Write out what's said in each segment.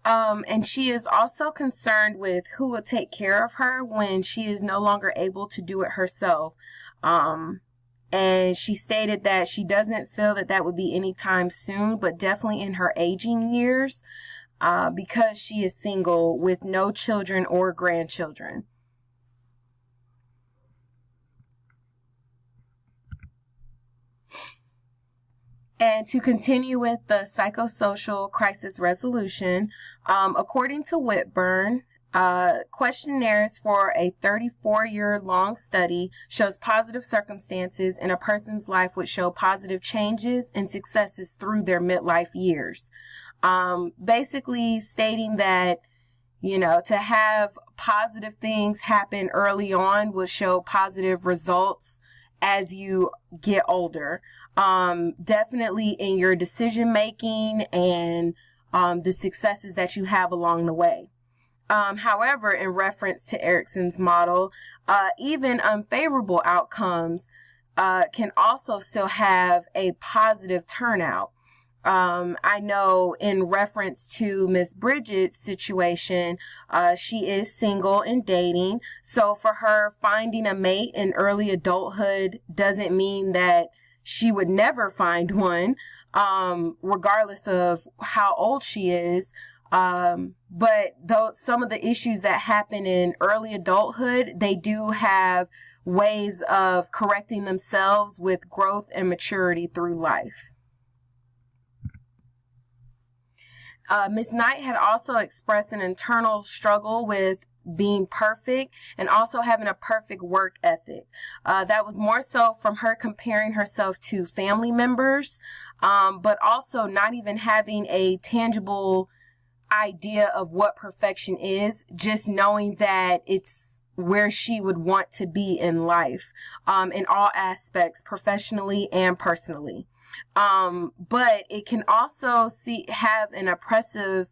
And she is also concerned with who will take care of her when she is no longer able to do it herself. And she stated that she doesn't feel that that would be anytime soon, but definitely in her aging years, because she is single with no children or grandchildren. And to continue with the psychosocial crisis resolution, according to Whitburn, questionnaires for a 34-year-long study shows positive circumstances in a person's life which show positive changes and successes through their midlife years. Basically stating that, to have positive things happen early on will show positive results as you get older. Definitely in your decision making and the successes that you have along the way. However, in reference to Erickson's model, even unfavorable outcomes can also still have a positive turnout. I know in reference to Miss Bridget's situation, she is single and dating. So for her, finding a mate in early adulthood doesn't mean that she would never find one, regardless of how old she is. But though some of the issues that happen in early adulthood, they do have ways of correcting themselves with growth and maturity through life. Ms. Knight had also expressed an internal struggle with being perfect and also having a perfect work ethic. That was more so from her comparing herself to family members, but also not even having a tangible idea of what perfection is, just knowing that it's where she would want to be in life, in all aspects, professionally and personally. But it can also have an oppressive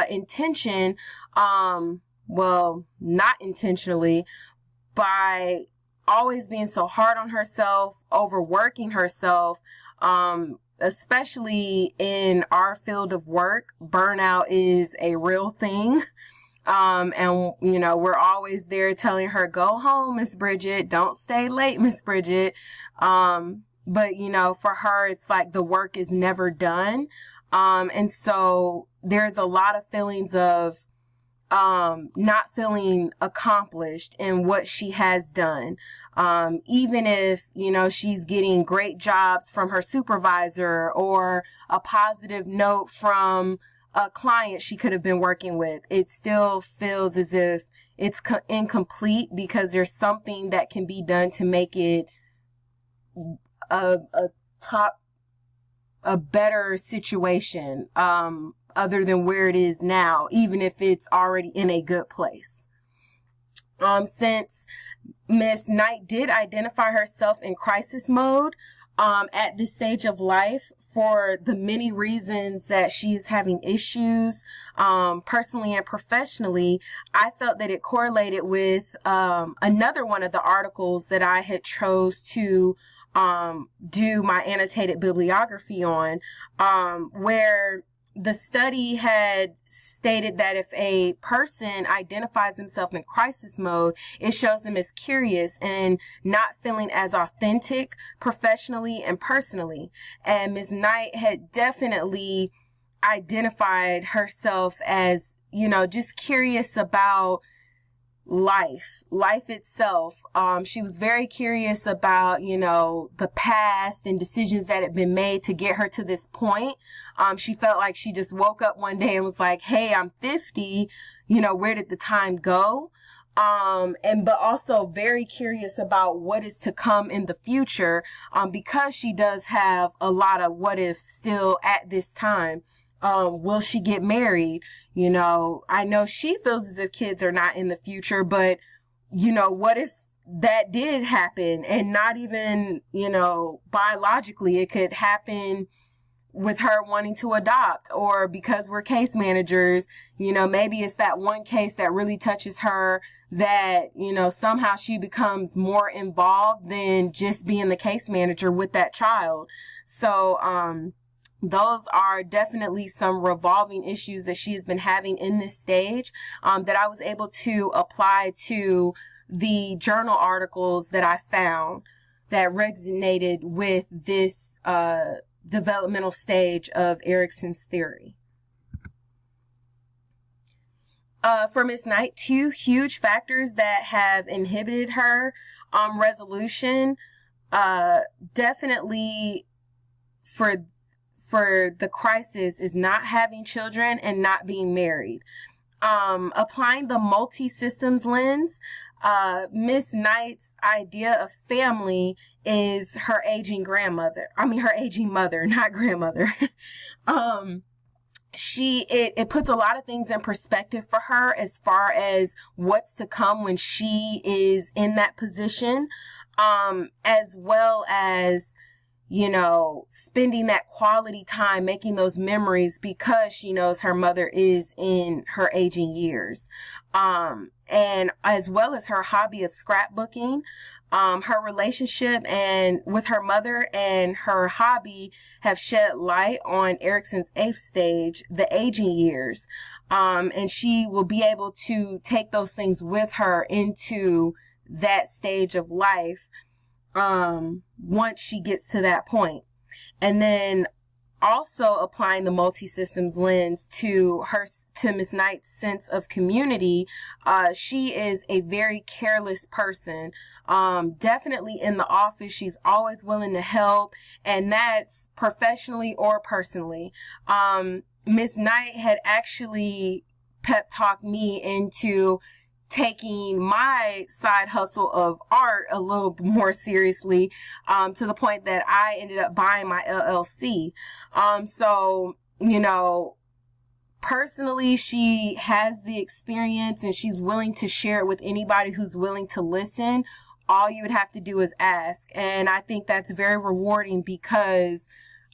intention, well, not intentionally, by always being so hard on herself, overworking herself, especially in our field of work. Burnout is a real thing. And, we're always there telling her, go home, Miss Bridget. Don't stay late, Miss Bridget. But, for her, it's like the work is never done. And so there's a lot of feelings of not feeling accomplished in what she has done. Even if, she's getting great jobs from her supervisor or a positive note from a client she could have been working with, it still feels as if it's incomplete because there's something that can be done to make it a better situation, other than where it is now, even if it's already in a good place. Since Miss Knight did identify herself in crisis mode, at this stage of life, for the many reasons that she is having issues, personally and professionally, I felt that it correlated with, another one of the articles that I had chose to, do my annotated bibliography on, where the study had stated that if a person identifies himself in crisis mode, it shows them as curious and not feeling as authentic professionally and personally. And Ms. Knight had definitely identified herself as, just curious about life itself. She was very curious about, the past and decisions that had been made to get her to this point. She felt like she just woke up one day and was like, hey, I'm 50, where did the time go? But also very curious about what is to come in the future, because she does have a lot of what ifs still at this time. Will she get married? I know she feels as if kids are not in the future, but, what if that did happen and not even, biologically, it could happen with her wanting to adopt, or because we're case managers, maybe it's that one case that really touches her that, somehow she becomes more involved than just being the case manager with that child. So, those are definitely some revolving issues that she has been having in this stage, that I was able to apply to the journal articles that I found that resonated with this developmental stage of Erikson's theory. For Miss Knight, 2 huge factors that have inhibited her resolution, definitely for the crisis, is not having children and not being married. Applying the multi-systems lens, Miss Knight's idea of family is her aging grandmother. Her aging mother, not grandmother. It puts a lot of things in perspective for her as far as what's to come when she is in that position, as well as, spending that quality time making those memories because she knows her mother is in her aging years. And as well as her hobby of scrapbooking, her relationship and with her mother and her hobby have shed light on Erikson's 8th stage, the aging years. And she will be able to take those things with her into that stage of life, once she gets to that point. And then also applying the multi-systems lens to Miss Knight's sense of community. She is a very careless person. Definitely in the office, she's always willing to help, and that's professionally or personally. Miss Knight had actually pep talked me into taking my side hustle of art a little more seriously, to the point that I ended up buying my LLC. So, personally, she has the experience and she's willing to share it with anybody who's willing to listen. All you would have to do is ask. And I think that's very rewarding because,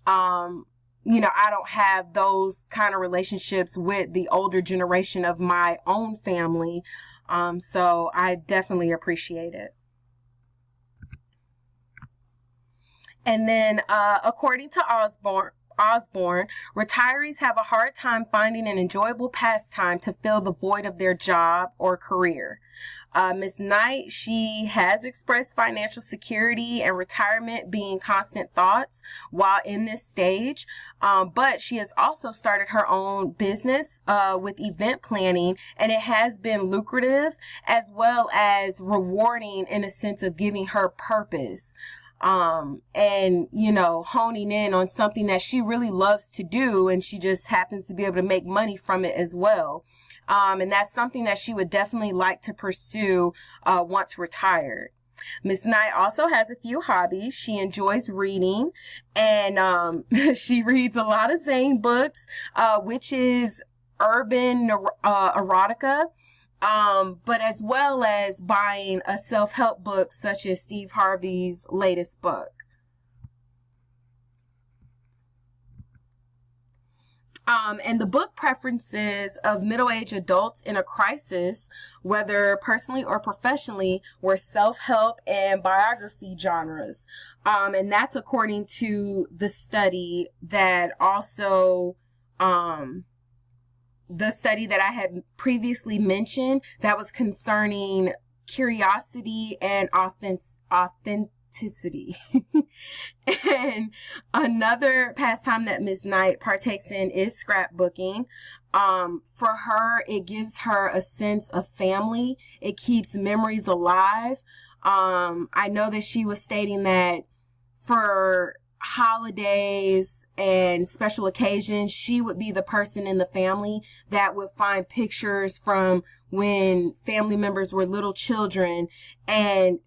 I don't have those kind of relationships with the older generation of my own family. So I definitely appreciate it. And then, according to Osborne, retirees have a hard time finding an enjoyable pastime to fill the void of their job or career. Ms. Knight, she has expressed financial security and retirement being constant thoughts while in this stage, but she has also started her own business with event planning, and it has been lucrative as well as rewarding in a sense of giving her purpose. And, honing in on something that she really loves to do, and she just happens to be able to make money from it as well. And that's something that she would definitely like to pursue, once retired. Miss Knight also has a few hobbies. She enjoys reading, and, she reads a lot of Zane books, which is urban, erotica. But as well as buying a self-help book such as Steve Harvey's latest book. And the book preferences of middle-aged adults in a crisis, whether personally or professionally, were self-help and biography genres. And that's according to the study that also, the study that I had previously mentioned that was concerning curiosity and authenticity. And another pastime that Ms. Knight partakes in is scrapbooking. For her, it gives her a sense of family. It keeps memories alive. I know that she was stating that for holidays and special occasions, she would be the person in the family that would find pictures from when family members were little children and,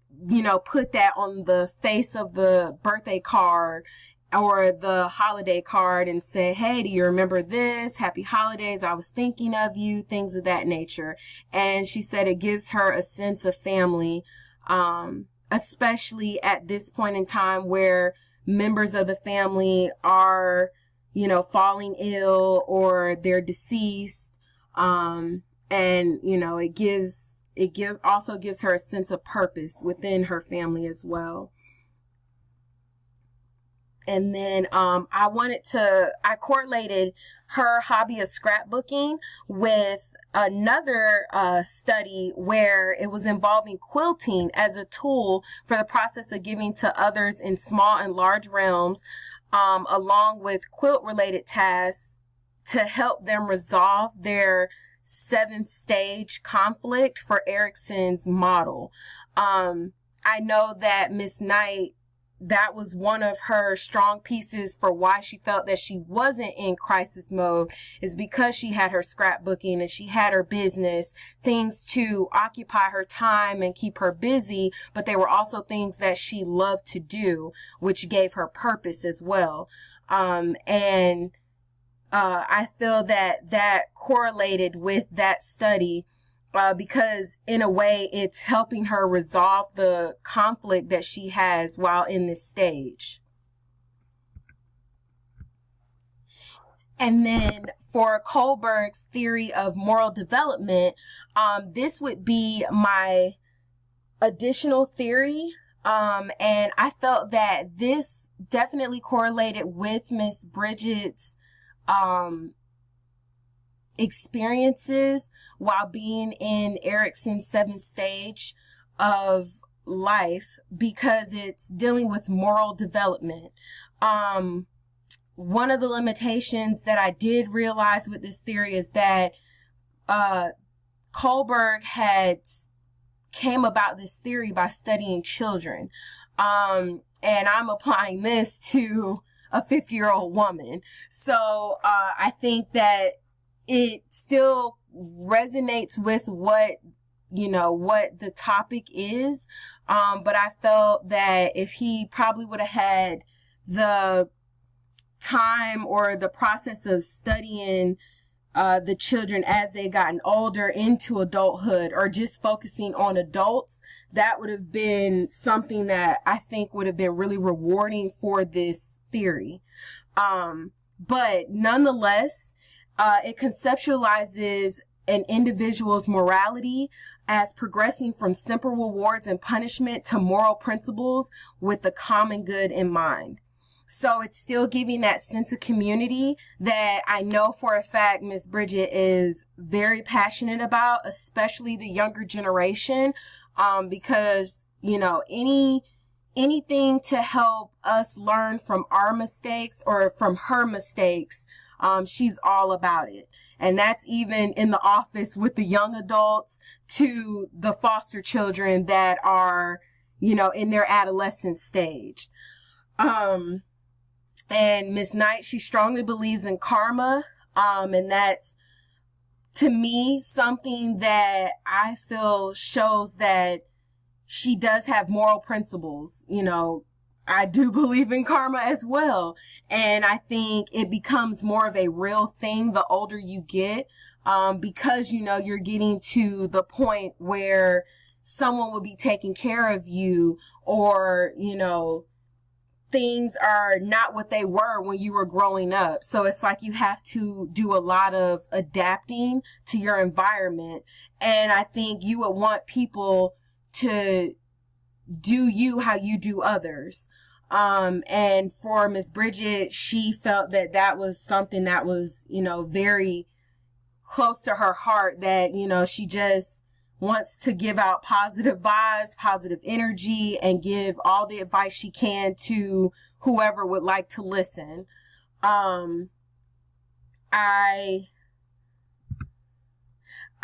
put that on the face of the birthday card or the holiday card and say, hey, do you remember this? Happy holidays. I was thinking of you, things of that nature. And she said it gives her a sense of family, especially at this point in time where members of the family are, falling ill or they're deceased. And, it also gives her a sense of purpose within her family as well. And then I correlated her hobby of scrapbooking with another study where it was involving quilting as a tool for the process of giving to others in small and large realms, along with quilt-related tasks to help them resolve their 7-stage conflict for Erickson's model. I know that Miss Knight, that was one of her strong pieces for why she felt that she wasn't in crisis mode, is because she had her scrapbooking and she had her business, things to occupy her time and keep her busy, but they were also things that she loved to do, which gave her purpose as well. I feel that correlated with that study, because in a way it's helping her resolve the conflict that she has while in this stage. And then for Kohlberg's theory of moral development, this would be my additional theory. And I felt that this definitely correlated with Miss Bridget's experiences while being in Erickson's 7th stage of life, because it's dealing with moral development. One of the limitations that I did realize with this theory is that Kohlberg came about this theory by studying children. And I'm applying this to a 50-year-old woman. So I think that it still resonates with what the topic is. But I felt that if he probably would have had the time or the process of studying the children as they gotten older into adulthood, or just focusing on adults, that would have been something that I think would have been really rewarding for this theory. But nonetheless, it conceptualizes an individual's morality as progressing from simple rewards and punishment to moral principles with the common good in mind. So it's still giving that sense of community that I know for a fact Miss Bridget is very passionate about, especially the younger generation, because, anything to help us learn from our mistakes or from her mistakes, she's all about it. And that's even in the office with the young adults to the foster children that are, in their adolescent stage. And Miss Knight, she strongly believes in karma. And that's, to me, something that I feel shows that she does have moral principles. I do believe in karma as well. And I think it becomes more of a real thing the older you get, because, you're getting to the point where someone will be taking care of you, or, things are not what they were when you were growing up. So it's like you have to do a lot of adapting to your environment. And I think you would want people to do you how you do others. And for Miss Bridget, she felt that that was something that was, very close to her heart, that, she just wants to give out positive vibes, positive energy, and give all the advice she can to whoever would like to listen.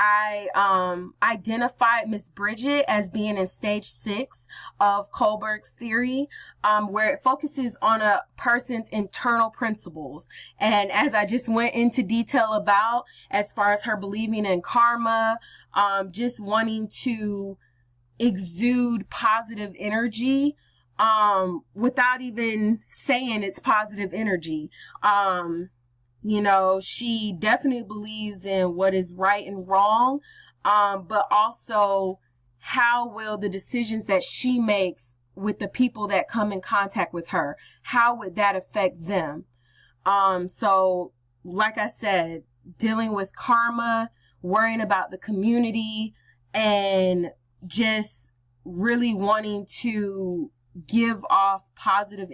I identified Miss Bridget as being in stage 6 of Kohlberg's theory, where it focuses on a person's internal principles. And as I just went into detail about, as far as her believing in karma, just wanting to exude positive energy, without even saying it's positive energy. She definitely believes in what is right and wrong, but also how will the decisions that she makes with the people that come in contact with her, how would that affect them? So like I said, dealing with karma, worrying about the community, and just really wanting to give off positive